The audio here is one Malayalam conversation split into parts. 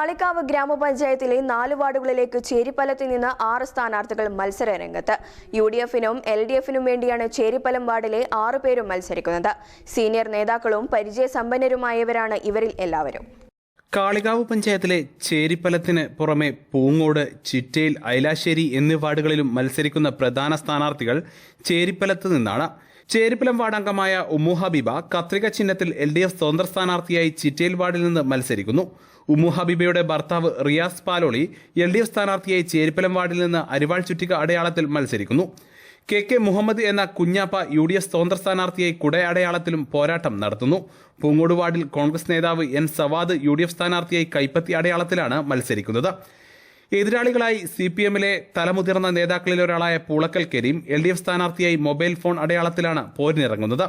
കാളികാവ് ഗ്രാമപഞ്ചായത്തിലെ 4 വാർഡുകളിലേക്ക് ചേരിപ്പലത്തിൽ നിന്ന് 6 സ്ഥാനാർത്ഥികൾ മത്സര രംഗത്ത്. UDF-നും LDF-നും വേണ്ടിയാണ് ചേരിപ്പലം വാർഡിലെ 6 പേരും മത്സരിക്കുന്നത്. സീനിയർ നേതാക്കളും പരിചയസമ്പന്നരുമായവരാണ് ഇവരിൽ എല്ലാവരും. കാളികാവ് പഞ്ചായത്തിലെ ചേരിപ്പലത്തിന് പുറമെ പൂങ്ങോട്, ചിറ്റേൽ, ഐലാശ്ശേരി എന്നീ വാർഡുകളിലും മത്സരിക്കുന്ന പ്രധാന സ്ഥാനാർത്ഥികൾ ചേരിപ്പലത്ത് നിന്നാണ്. ചേരിപ്പലം വാർഡംഗമായ ഉമ്മു ഹബീബ കത്രിക ചിഹ്നത്തിൽ LDF സ്വതന്ത്ര സ്ഥാനാർത്ഥിയായി ചിറ്റേൽ വാർഡിൽ നിന്ന് മത്സരിക്കുന്നു. ഉമ്മു ഹബീബയുടെ ഭർത്താവ് റിയാസ് പാലോളി LDF സ്ഥാനാർത്ഥിയായി ചേരിപ്പലം വാർഡിൽ നിന്ന് അരിവാൾ ചുറ്റിക അടയാളത്തിൽ മത്സരിക്കുന്നു. KK മുഹമ്മദ് എന്ന കുഞ്ഞാപ്പ UDF സ്വതന്ത്ര സ്ഥാനാർത്ഥിയായി കുട അടയാളത്തിലും പോരാട്ടം നടത്തുന്നു. പൂങ്ങോട് വാർഡിൽ കോൺഗ്രസ് നേതാവ് N സവാദ് UDF സ്ഥാനാർത്ഥിയായി കൈപ്പത്തി അടയാളത്തിലാണ് മത്സരിക്കുന്നത്. എതിരാളികളായി CPM-ലെ തലമുതിർന്ന നേതാക്കളിൽ ഒരാളായ പൂളക്കൽ കരീം LDF സ്ഥാനാർത്ഥിയായി മൊബൈൽ ഫോൺ അടയാളത്തിലാണ് പോരിനിറങ്ങുന്നത്.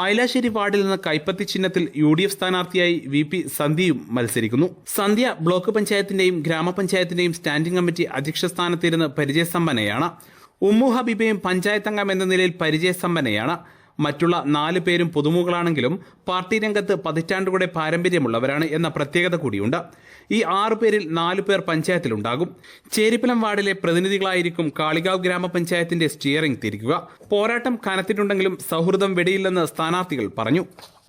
ഐലാശ്ശേരി വാർഡിൽ നിന്ന് കൈപ്പത്തി ചിഹ്നത്തിൽ UDF സ്ഥാനാർത്ഥിയായി VP സന്ധ്യയും മത്സരിക്കുന്നു. സന്ധ്യ ബ്ലോക്ക് പഞ്ചായത്തിന്റെയും ഗ്രാമപഞ്ചായത്തിന്റെയും സ്റ്റാൻഡിംഗ് കമ്മിറ്റി അധ്യക്ഷ സ്ഥാനത്തിരുന്ന് പരിചയസമ്പന്നയാണ്. ഉമ്മു ഹബീബയും പഞ്ചായത്ത് അംഗം എന്ന നിലയിൽ പരിചയസമ്പന്നയാണ്. മറ്റുള്ള 4 പേരും പുതുമുകളാണെങ്കിലും പാർട്ടി രംഗത്ത് പതിറ്റാണ്ടുകളുടെ പാരമ്പര്യമുള്ളവരാണ് എന്ന പ്രത്യേകത കൂടിയുണ്ട്. ഈ 6 പേരിൽ 4 പേർ പഞ്ചായത്തിലുണ്ടാകും. ചേരിപ്പലം വാർഡിലെ പ്രതിനിധികളായിരിക്കും കാളികാവ് ഗ്രാമപഞ്ചായത്തിന്റെ സ്റ്റിയറിംഗ് തിരിക്കുക. പോരാട്ടം കനത്തിട്ടുണ്ടെങ്കിലും സൗഹൃദം വെടിയില്ലെന്ന് സ്ഥാനാർത്ഥികൾ പറഞ്ഞു.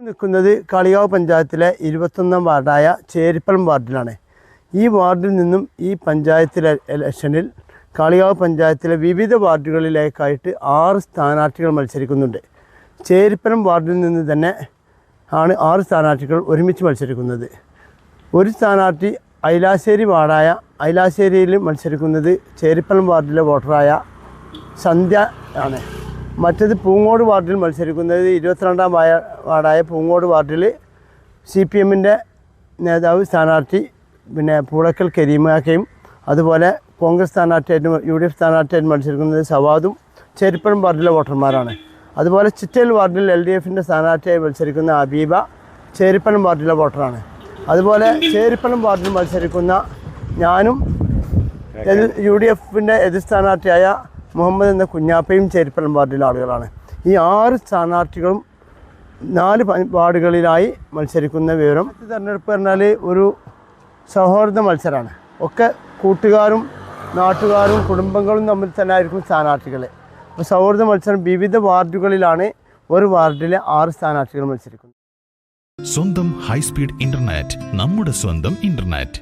നിൽക്കുന്നത് കാളികാവ് പഞ്ചായത്തിലെ 21ാം വാർഡായ ചേരിപ്പലം വാർഡിലാണ്. ഈ വാർഡിൽ നിന്നും ഈ പഞ്ചായത്തിലെ ഇലക്ഷനിൽ കാളികാവ് പഞ്ചായത്തിലെ വിവിധ വാർഡുകളിലേക്കായിട്ട് 6 സ്ഥാനാർത്ഥികൾ മത്സരിക്കുന്നുണ്ട്. ചേരിപ്പലം വാർഡിൽ നിന്ന് തന്നെ ആണ് 6 സ്ഥാനാർത്ഥികൾ ഒരുമിച്ച് മത്സരിക്കുന്നത്. ഒരു സ്ഥാനാർത്ഥി ഐലാശ്ശേരി വാർഡായ ഐലാശ്ശേരിയിൽ മത്സരിക്കുന്നത് ചേരിപ്പലം വാർഡിലെ വോട്ടറായ സന്ധ്യ ആണ്. മറ്റത് പൂങ്ങോട് വാർഡിൽ മത്സരിക്കുന്നത് 22ാം വാർഡായ പൂങ്ങോട് വാർഡിൽ CPM-ൻ്റെ നേതാവ് സ്ഥാനാർത്ഥി പൂളക്കൽ കരീമാക്കയും അതുപോലെ കോൺഗ്രസ് സ്ഥാനാർത്ഥിയായിട്ടും UDF സ്ഥാനാർത്ഥിയായിട്ടും മത്സരിക്കുന്നത് സവാദും ചേരിപ്പലം വാർഡിലെ വോട്ടർമാരാണ്. അതുപോലെ ചിറ്റേൽ വാർഡിൽ LDF-ൻ്റെ സ്ഥാനാർത്ഥിയായി മത്സരിക്കുന്ന ഹബീബ ചേരിപ്പലം വാർഡിലെ വോട്ടറാണ്. അതുപോലെ ചേരിപ്പലം വാർഡിൽ മത്സരിക്കുന്ന ഞാനും UDF-ൻ്റെ എതിർ സ്ഥാനാർത്ഥിയായ മുഹമ്മദ് എന്ന കുഞ്ഞാപ്പയും ചേരിപ്പലം വാർഡിലെ ആളുകളാണ്. ഈ 6 സ്ഥാനാർത്ഥികളും 4 വാർഡുകളിലായി മത്സരിക്കുന്ന വിവരം. തെരഞ്ഞെടുപ്പ് പറഞ്ഞാൽ ഒരു സൗഹാർദ്ദ മത്സരമാണ്. ഒക്കെ കൂട്ടുകാരും നാട്ടുകാരും കുടുംബങ്ങളും തമ്മിൽ തന്നെ ആയിരിക്കും സ്ഥാനാർത്ഥികൾ. അപ്പോൾ സൗഹൃദ മത്സരം വിവിധ വാർഡുകളിലാണ്. ഒരു വാർഡിലെ 6 സ്ഥാനാർത്ഥികൾ മത്സരിക്കുന്നത്. സ്വന്തം ഹൈസ്പീഡ് ഇന്റർനെറ്റ്, നമ്മുടെ സ്വന്തം ഇന്റർനെറ്റ്.